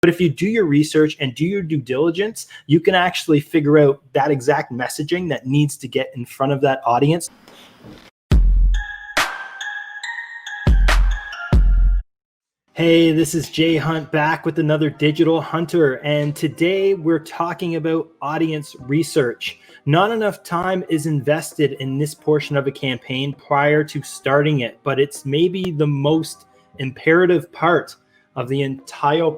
But if you do your research and do your due diligence, you can actually figure out that exact messaging that needs to get in front of that audience. Hey, this is Jay Hunt back with another Digital Hunter, and today we're talking about audience research. Not enough time is invested in this portion of a campaign prior to starting it, but it's maybe the most imperative part of the entire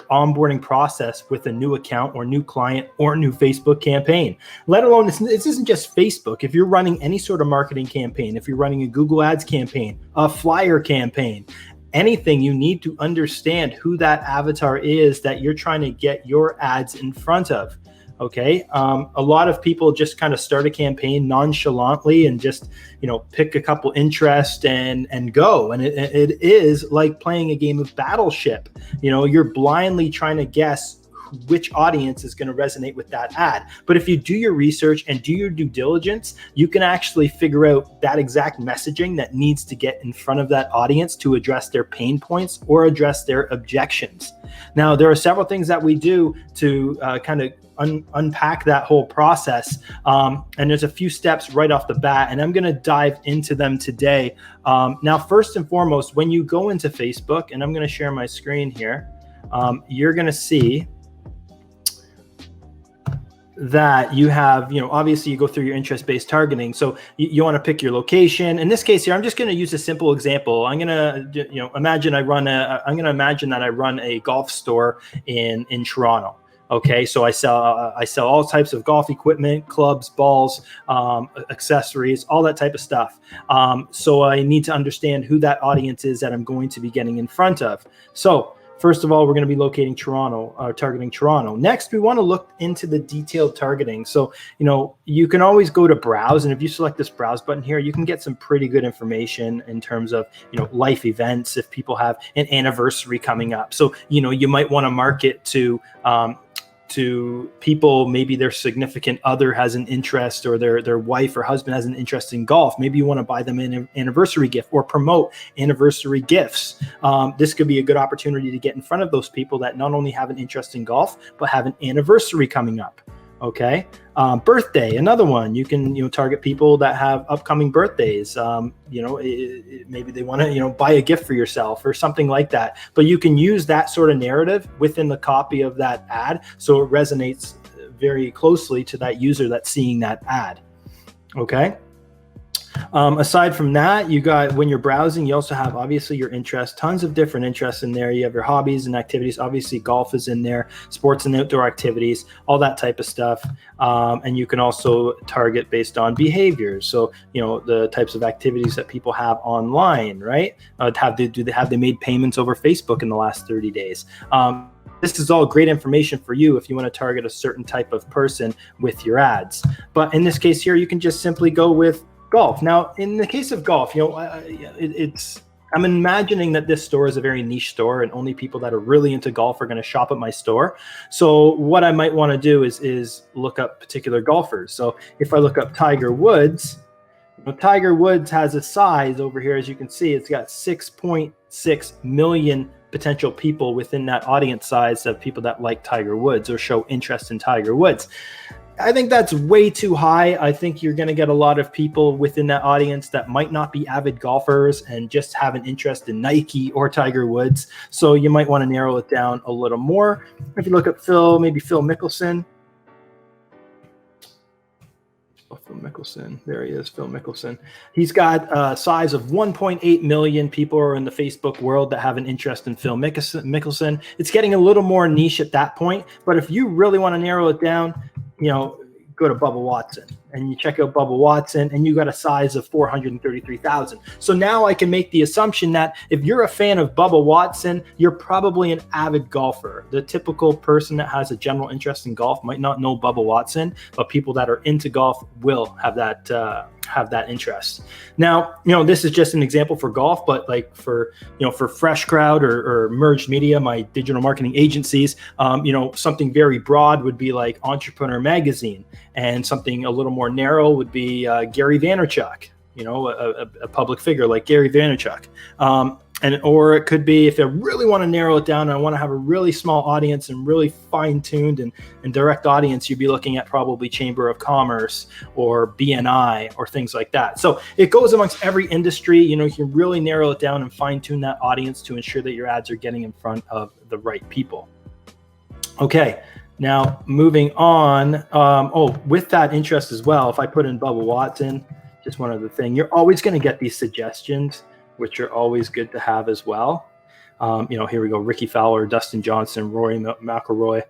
onboarding process with a new account or new client or new Facebook campaign. Let alone, this isn't just Facebook. If you're running any sort of marketing campaign, if you're running a Google Ads campaign, a flyer campaign, anything, you need to understand who that avatar is that you're trying to get your ads in front of. Okay. A lot of people just kind of start a campaign nonchalantly and just, pick a couple interests and go. And it is like playing a game of Battleship. You're blindly trying to guess which audience is going to resonate with that ad. But if you do your research and do your due diligence, you can actually figure out that exact messaging that needs to get in front of that audience to address their pain points or address their objections. Now, there are several things that we do to kind of unpack that whole process. And there's a few steps right off the bat, and I'm going to dive into them today. Now, first and foremost, when you go into Facebook, and I'm going to share my screen here, you're going to see that you have, obviously you go through your interest-based targeting. So you want to pick your location. In this case here, I'm just going to use a simple example. I'm going to, imagine that I run a golf store in Toronto. Okay, so I sell all types of golf equipment, clubs, balls, accessories, all that type of stuff. So I need to understand who that audience is that I'm going to be getting in front of. So first of all, we're going to be targeting Toronto. Next, we want to look into the detailed targeting. So, you can always go to browse, and if you select this browse button here, you can get some pretty good information in terms of, life events, if people have an anniversary coming up. So, you might want to market to people, maybe their significant other has an interest, or their wife or husband has an interest in golf. Maybe you want to buy them an anniversary gift or promote anniversary gifts. This could be a good opportunity to get in front of those people that not only have an interest in golf, but have an anniversary coming up. Okay. Birthday, another one. You can, target people that have upcoming birthdays. Maybe they want to, buy a gift for yourself or something like that. But you can use that sort of narrative within the copy of that ad, so it resonates very closely to that user that's seeing that ad. Okay. Aside from that, you got, when you're browsing, you also have obviously your interests, tons of different interests in there. You have your hobbies and activities. Obviously, golf is in there, sports and outdoor activities, all that type of stuff. And you can also target based on behaviors. So, the types of activities that people have online, right? Have they made payments over Facebook in the last 30 days? This is all great information for you if you want to target a certain type of person with your ads. But in this case here, you can just simply go with golf. Now, in the case of golf, I'm imagining that this store is a very niche store and only people that are really into golf are going to shop at my store. So what I might want to do is look up particular golfers. So if I look up Tiger Woods, Tiger Woods has a size over here. As you can see, it's got 6.6 million potential people within that audience size of people that like Tiger Woods or show interest in Tiger Woods. I think that's way too high. I think you're going to get a lot of people within that audience that might not be avid golfers and just have an interest in Nike or Tiger Woods. So you might want to narrow it down a little more. If you look at Phil Mickelson. There he is, Phil Mickelson. He's got a size of 1.8 million people are in the Facebook world that have an interest in Phil Mickelson. It's getting a little more niche at that point. But if you really want to narrow it down, go to Bubba Watson and you check out Bubba Watson and you got a size of 433,000. So now I can make the assumption that if you're a fan of Bubba Watson, you're probably an avid golfer. The typical person that has a general interest in golf might not know Bubba Watson, but people that are into golf will have that interest. Now, this is just an example for golf, but like for Fresh Crowd or Merged Media, my digital marketing agencies, something very broad would be like Entrepreneur Magazine, and something a little more narrow would be Gary Vaynerchuk, a public figure like Gary Vaynerchuk. or it could be if I really want to narrow it down and I want to have a really small audience and really fine-tuned and direct audience, you'd be looking at probably Chamber of Commerce or BNI or things like that. So it goes amongst every industry. You can really narrow it down and fine-tune that audience to ensure that your ads are getting in front of the right people. Okay, now moving on. With that interest as well, if I put in Bubba Watson, just one other thing, you're always going to get these suggestions, which are always good to have as well. Here we go. Ricky Fowler, Dustin Johnson, Rory McIlroy,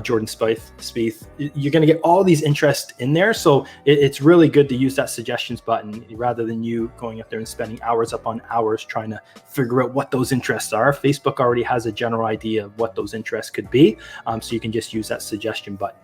Jordan Spieth. You're going to get all these interests in there. So it's really good to use that suggestions button rather than you going up there and spending hours upon hours trying to figure out what those interests are. Facebook already has a general idea of what those interests could be. So you can just use that suggestion button.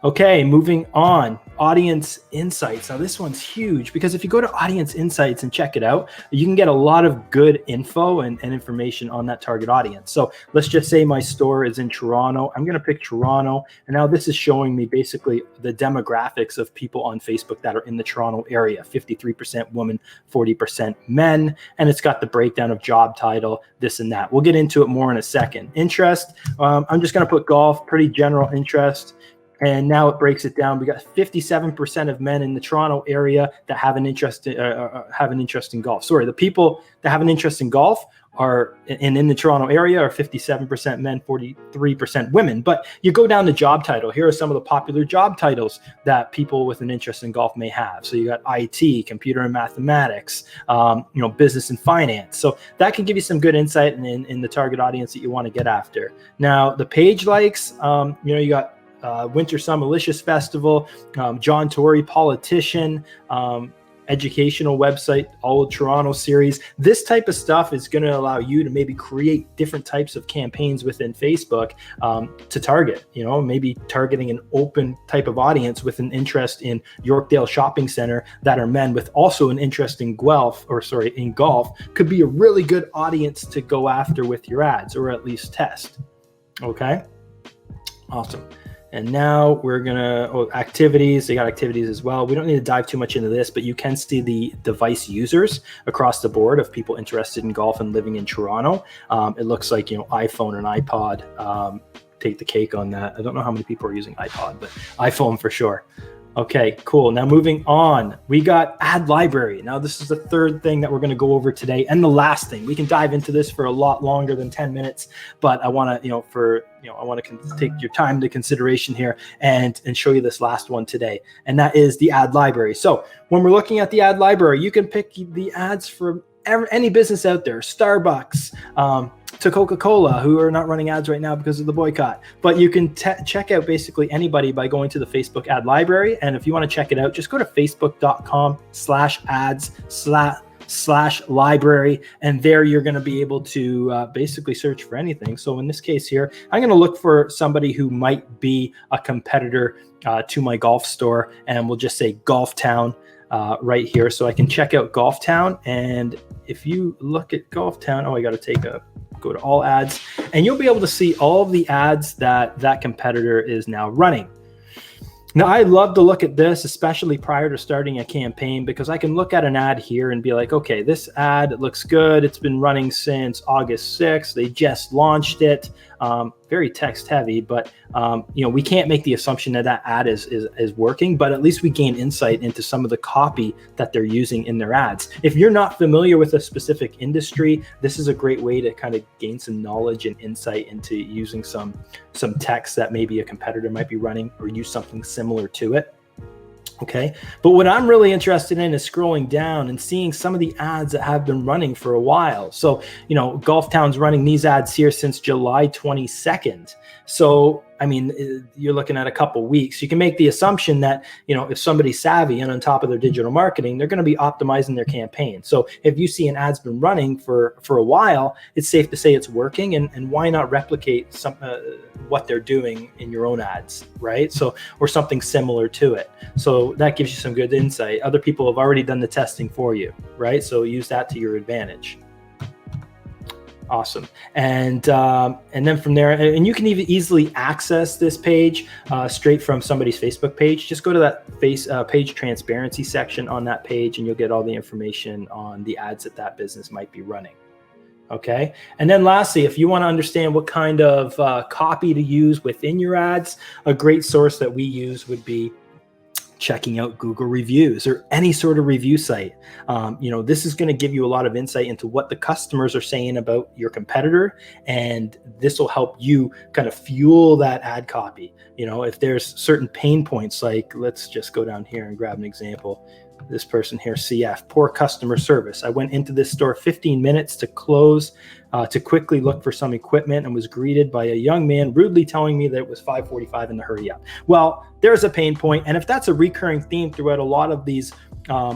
Okay, moving on, audience insights. Now this one's huge because if you go to audience insights and check it out, you can get a lot of good info and information on that target audience. So let's just say my store is in Toronto. I'm going to pick Toronto. And now this is showing me basically the demographics of people on Facebook that are in the Toronto area, 53% women, 40% men. And it's got the breakdown of job title, this and that. We'll get into it more in a second. Interest, I'm just going to put golf, pretty general interest. And now it breaks it down. We got 57% of men in the Toronto area that have an interest in golf. Sorry, the people that have an interest in golf are in the Toronto area are 57% men, 43% women. But you go down to job title. Here are some of the popular job titles that people with an interest in golf may have. So you got IT, computer and mathematics, business and finance. So that can give you some good insight in the target audience that you want to get after. Now the page likes, you got Winter Sun Malicious Festival, John Tory, politician, educational website, all of Toronto series. This type of stuff is going to allow you to maybe create different types of campaigns within Facebook to target, maybe targeting an open type of audience with an interest in Yorkdale Shopping Center that are men with also an interest in golf could be a really good audience to go after with your ads, or at least test. Okay, awesome. And now we're activities. They got activities as well. We don't need to dive too much into this, but you can see the device users across the board of people interested in golf and living in Toronto. It looks like, iPhone and iPod take the cake on that. I don't know how many people are using iPod, but iPhone for sure. Okay, cool. Now moving on, we got ad library. Now this is the third thing that we're going to go over today, and the last thing. We can dive into this for a lot longer than 10 minutes, but I want to, I want to take your time into consideration here and show you this last one today, and that is the ad library. So when we're looking at the ad library, you can pick the ads from any business out there, Starbucks, to Coca-Cola, who are not running ads right now because of the boycott. But you can check out basically anybody by going to the Facebook ad library. And if you want to check it out, just go to facebook.com/ads/library. And there you're going to be able to basically search for anything. So in this case here, I'm going to look for somebody who might be a competitor to my golf store. And we'll just say Golf Town right here. So I can check out Golf Town. And if you look at Golf Town, I got to go to all ads, and you'll be able to see all of the ads that competitor is now running. Now, I love to look at this, especially prior to starting a campaign, because I can look at an ad here and be like, okay, this ad, it looks good. It's been running since August 6th. They just launched it. Very text heavy, but we can't make the assumption that ad is working, but at least we gain insight into some of the copy that they're using in their ads. If you're not familiar with a specific industry, this is a great way to kind of gain some knowledge and insight into using some text that maybe a competitor might be running, or use something similar to it. Okay, but what I'm really interested in is scrolling down and seeing some of the ads that have been running for a while. So, Golf Town's running these ads here since July 22nd. So, you're looking at a couple weeks. You can make the assumption that, if somebody's savvy and on top of their digital marketing, they're going to be optimizing their campaign. So if you see an ad's been running for a while, it's safe to say it's working, and why not replicate what they're doing in your own ads, right? So, or something similar to it. So that gives you some good insight. Other people have already done the testing for you, right? So use that to your advantage. Awesome. And then from there, and you can even easily access this page straight from somebody's Facebook page. Just go to that page transparency section on that page, and you'll get all the information on the ads that business might be running. Okay. And then lastly, if you want to understand what kind of copy to use within your ads, a great source that we use would be checking out Google reviews or any sort of review site. This is going to give you a lot of insight into what the customers are saying about your competitor, and this will help you kind of fuel that ad copy. If there's certain pain points, like let's just go down here and grab an example. This person here, CF, poor customer service. I went into this store 15 minutes to close to quickly look for some equipment and was greeted by a young man rudely telling me that it was 5:45 and to hurry up. Well, there's a pain point. And if that's a recurring theme throughout a lot of these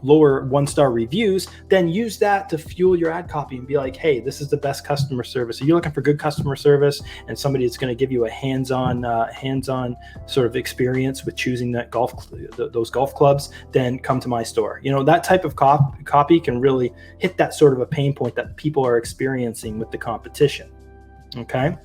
lower one-star reviews, then use that to fuel your ad copy and be like, hey, this is the best customer service. So you're looking for good customer service and somebody that's going to give you a hands-on sort of experience with choosing those golf clubs, then come to my store. That type of copy can really hit that sort of a pain point that people are experiencing with the competition. Okay.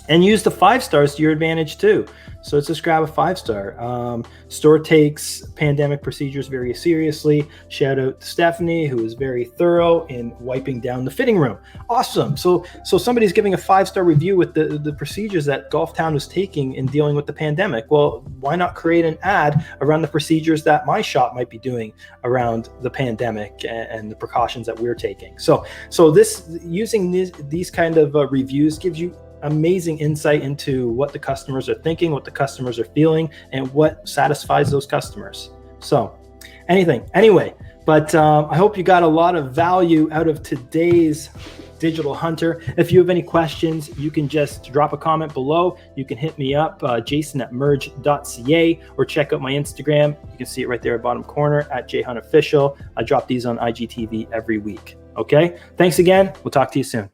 And use the 5 stars to your advantage too. So let's just grab a 5-star. Store takes pandemic procedures very seriously. Shout out to Stephanie, who is very thorough in wiping down the fitting room. Awesome. So somebody's giving a 5-star review with the procedures that Golf Town was taking in dealing with the pandemic. Well, why not create an ad around the procedures that my shop might be doing around the pandemic and the precautions that we're taking? So this using these kind of reviews gives you amazing insight into what the customers are thinking, what the customers are feeling, and what satisfies those customers. So anyway, but I hope you got a lot of value out of today's Digital Hunter. If you have any questions, you can just drop a comment below. You can hit me up, jason@merge.ca, or check out my Instagram. You can see it right there at bottom corner @jhuntofficial. I drop these on IGTV every week. Okay, thanks again. We'll talk to you soon.